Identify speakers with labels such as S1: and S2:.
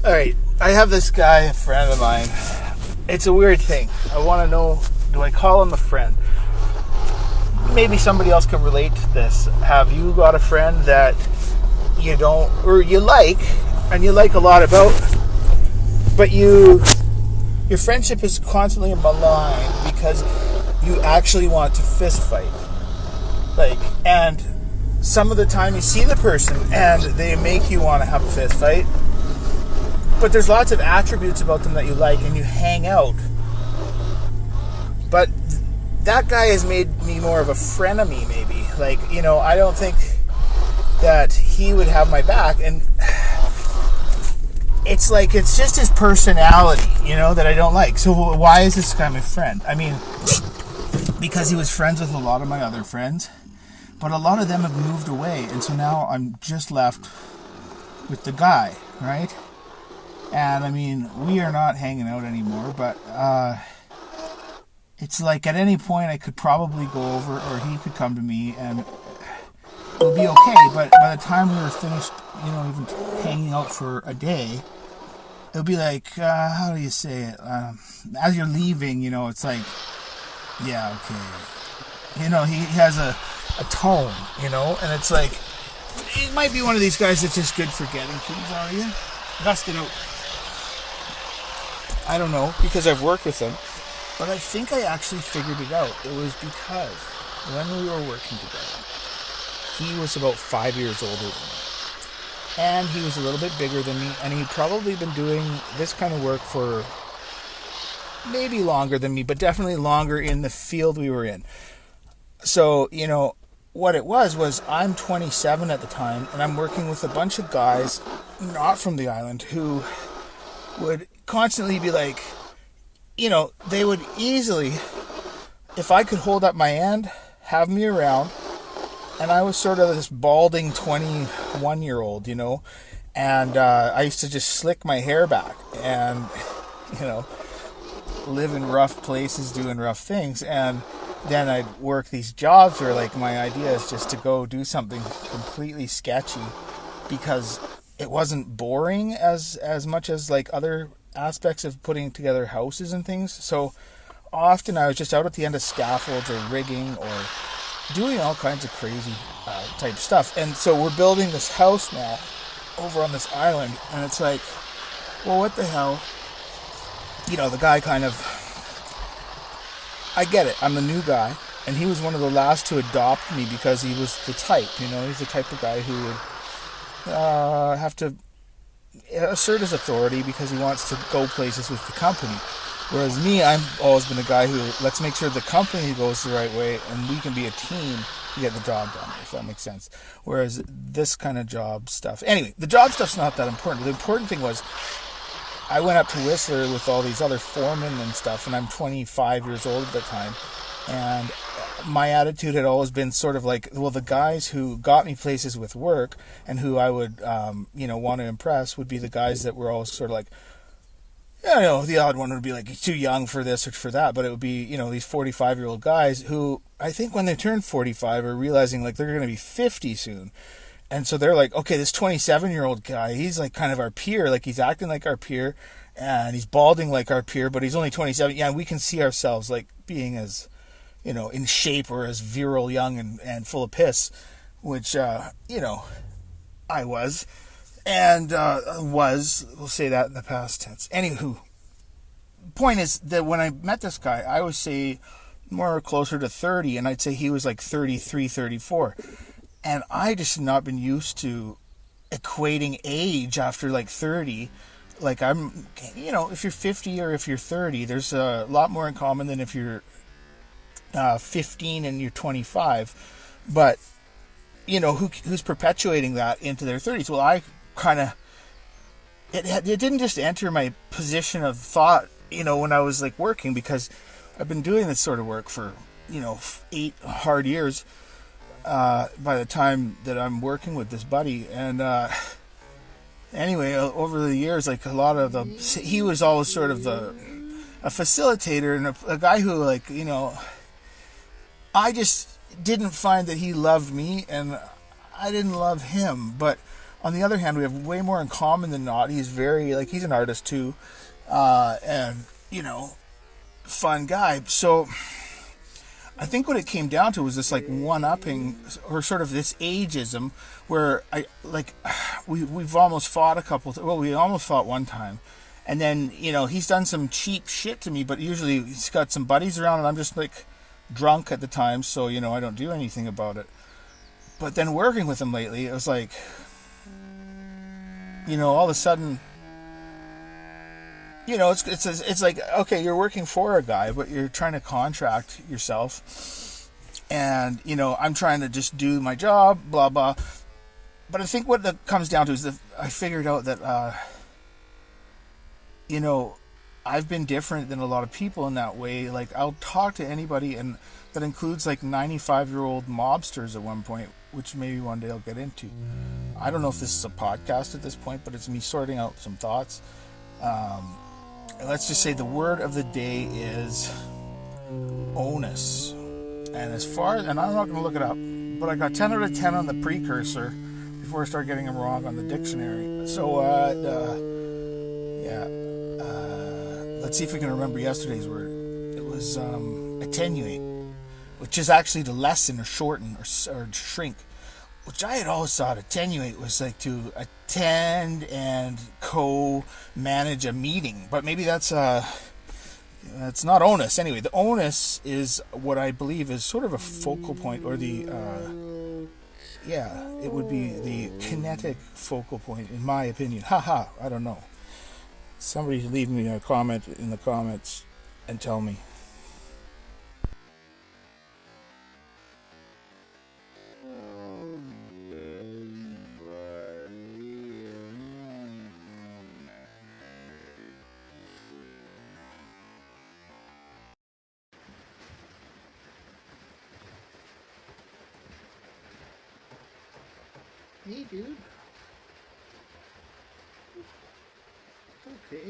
S1: All right, I have this guy, a friend of mine. It's a weird thing. I want to know, do I call him a friend? Maybe somebody else can relate to this. Have you got a friend that you don't, or you like, and you like a lot about, but your friendship is constantly maligned because you actually want to fist fight? And some of the time you see the person and they make you want to have a fist fight, but there's lots of attributes about them that you like and you hang out. But that guy has made me more of a frenemy, maybe. I don't think that he would have my back, and it's just his personality, that I don't like. So why is this guy my friend? I mean, because he was friends with a lot of my other friends, but a lot of them have moved away, and so now I'm just left with the guy, right? And I mean, we are not hanging out anymore, but it's like at any point I could probably go over, or he could come to me, and it would be okay. But by the time we were finished, even hanging out for a day, it would be like, how do you say it? As you're leaving, it's like, yeah, okay. He has a tone, and it's like, it might be one of these guys that's just good for getting things out of you. Gust it out. I don't know, because I've worked with him. But I think I actually figured it out. It was because when we were working together, he was about 5 years older than me. And he was a little bit bigger than me, and he'd probably been doing this kind of work for maybe longer than me, but definitely longer in the field we were in. So, what it was I'm 27 at the time, and I'm working with a bunch of guys not from the island who would constantly be like, they would easily, if I could hold up my hand, have me around, and I was sort of this balding 21-year-old, and I used to just slick my hair back and, live in rough places doing rough things, and then I'd work these jobs where, my idea is just to go do something completely sketchy because it wasn't boring as much as, other aspects of putting together houses and things. So often I was just out at the end of scaffolds or rigging or doing all kinds of crazy type stuff. And so we're building this house now over on this island, and it's like, well, what the hell? The guy kind of, I get it, I'm the new guy, and he was one of the last to adopt me because he was the type, he's the type of guy who would have to assert his authority because he wants to go places with the company. Whereas me, I've always been the guy who, let's make sure the company goes the right way and we can be a team to get the job done, if that makes sense. Whereas this kind of job stuff, anyway, the job stuff's not that important. The important thing was I went up to Whistler with all these other foremen and stuff, and I'm 25 years old at the time, and my attitude had always been sort of like, well, the guys who got me places with work and who I would, want to impress would be the guys that were always sort of like, the odd one would be like, too young for this or for that, but it would be, these 45-year-old guys who I think when they turn 45 are realizing they're going to be 50 soon. And so they're like, okay, this 27-year-old guy, he's kind of our peer, he's acting like our peer, and he's balding like our peer, but he's only 27. Yeah, we can see ourselves being as, in shape or as virile, young, and full of piss, which, I was. And we'll say that in the past tense. Anywho, point is that when I met this guy, I would say more closer to 30, and I'd say he was 33, 34. And I just had not been used to equating age after 30. I'm, if you're 50 or if you're 30, there's a lot more in common than if you're 15 and you're 25. But, who's perpetuating that into their 30s? Well, I kind of, it didn't just enter my position of thought, when I was working, because I've been doing this sort of work for, 8 hard years. By the time that I'm working with this buddy, and anyway, over the years, a lot of he was always sort of a facilitator and a guy who, I just didn't find that he loved me, and I didn't love him. But on the other hand, we have way more in common than not. He's very, like, he's an artist too, and fun guy. So I think what it came down to was this like one-upping, or sort of this ageism, where we've almost fought a couple. Well, we almost fought one time, and then he's done some cheap shit to me. But usually he's got some buddies around, and I'm just like drunk at the time, so I don't do anything about it. But then working with him lately, it was like, all of a sudden, it's like, okay, you're working for a guy, but you're trying to contract yourself, and I'm trying to just do my job, blah blah. But I think what that comes down to is that I figured out that I've been different than a lot of people in that way. Like, I'll talk to anybody, and that includes like 95-year-old mobsters at one point, which maybe one day I'll get into. I don't know if this is a podcast at this point, but it's me sorting out some thoughts. Let's just say the word of the day is onus. And and I'm not going to look it up, but I got 10 out of 10 on the precursor before I start getting them wrong on the dictionary. So, let's see if we can remember yesterday's word. It was attenuate, which is actually to lessen or shorten or shrink. Which I had always thought attenuate was like to attend and co-manage a meeting. But maybe that's not onus. Anyway, the onus is what I believe is sort of a focal point, or it would be the kinetic focal point, in my opinion. Haha, I don't know. Somebody leave me a comment in the comments and tell me. Hey, dude. Okay.